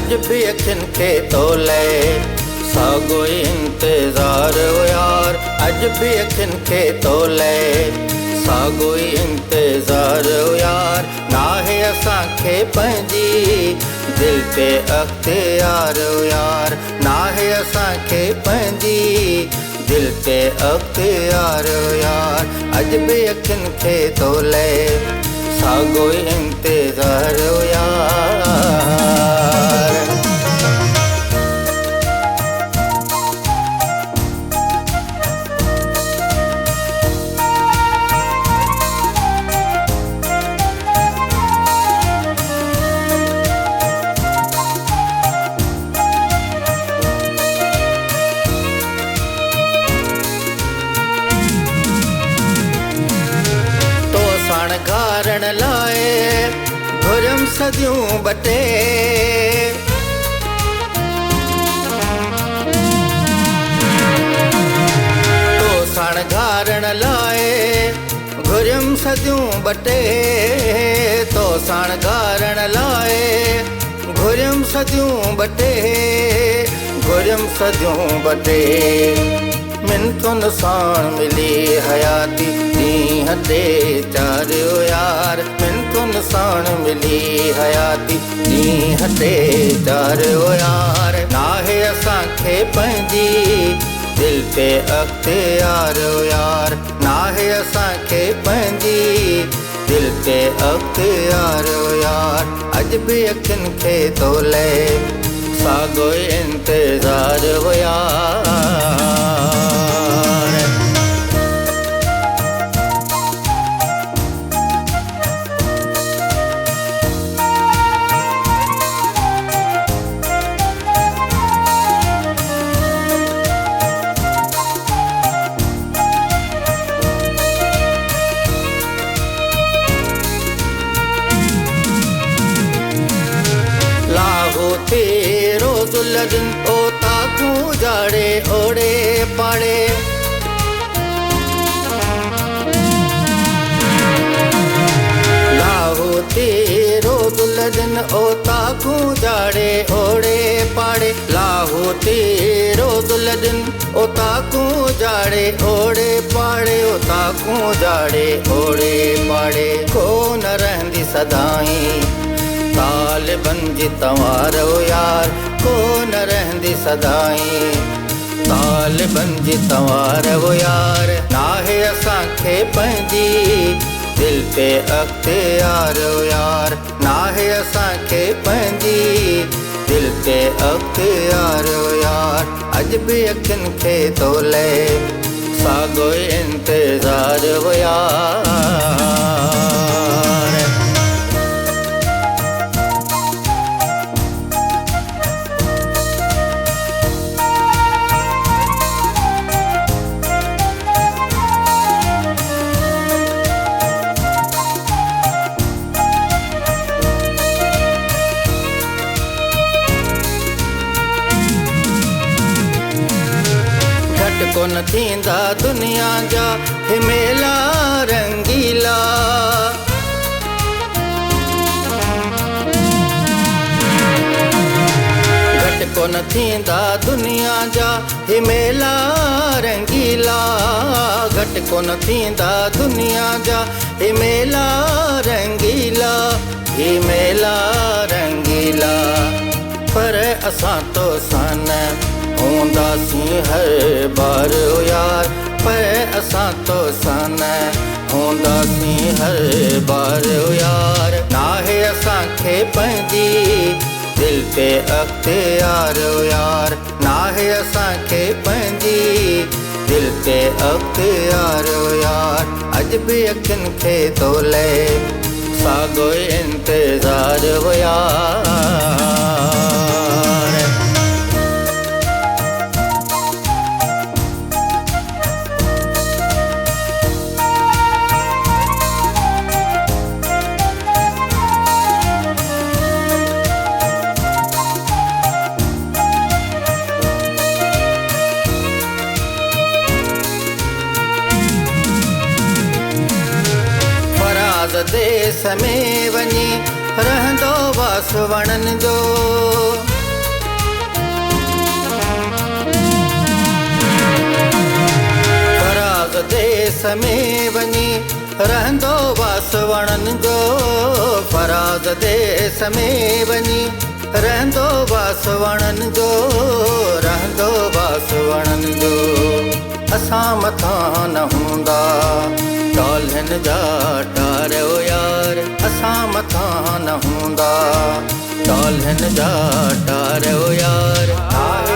अज भी अखियुनि खे तोले साॻियो ई इंतज़ार हो यार। अज भी अखियुनि खे तोले साॻियो ई इंतज़ार हो यार। नाहे असांखे पंहिंजी दिल ते अख़्तियार हो यार। नाहे असांखे पंहिंजी दिल ते अख़्तियार हो यार। अज भी अखियुनि खे तोले साॻियो ई इंतज़ार हो यार। घारण लाए घुरम सदियूं बटे तो साण घारण लाए घुरम सदियूं बटे तो साण घारण लाए घुरम सदियूं बटे घुरम सदियूं बटे मिनतुनि सां मिली हयाती ॾींहं ते चारियो यार। मिनतुनि सां मिली हयाती ॾींहं ते चारियो यार। नाहे असांखे पंहिंजी दिल ते अख़्तियार हो यार। नाहे असांखे पंहिंजी दिल ते अख़्तियार हो यार। अज भी अखियुनि खे तोले साॻियो ई इंतज़ार हो यार। तेरो दुल्हन ओ ताकू जाड़े ओड़े पाड़े लाहो तेरो दुल्हन ओ ताकू जाड़े ओड़े पाड़े। लाहो तेरो दुल्हन ओ ताकू जाड़े ओड़े पाड़े ओ ताकू जाड़े ओड़े पाड़े। को न रहंदी सदाई तालिबन जी तंवार हो यार। को न रहंदी सदाई तालिबन जी तंवार हो यार। नाहे असांखे पंहिंजी दिल ते अख़्तियार हो यार। नाहे असांखे पंहिंजी दिल ते अख़्तियार हो यार। अज भी अखियुनि खे तोले साॻियो ई इंतज़ार हो यार। कोन थींदा दुनिया जा हिमेला रंगीला। घट कोन थींदा दुनिया जा हिमेला रंगीला। घट कोन थींदा दुनिया जा हिमेला रंगीला हिमेला रंगीला। पर असां तो सन हूंदासीं हर बार हो यार। पर असां तो सन हूंदासीं हर बार हो यार। नाहे असांखे पंहिंजी दिल ते अख़्तियार हो यार। नाहे असांखे पंहिंजी दिल ते अख़्तियार हो यार। अज भी अखियुनि खे तोले साॻियो ई इंतज़ार हो यार। देश में वञी रहंदो वास वणन जो। में वञी रहंदो वास वणन जो, फराज़ देस में वञी रहंदो वास वणन जो, रहंदो वास वणन जो। असां मथां न हूंदा टोलहन जा टार ओ यार, असां मथां न हूंदा टोलहन जा टार ओ यार।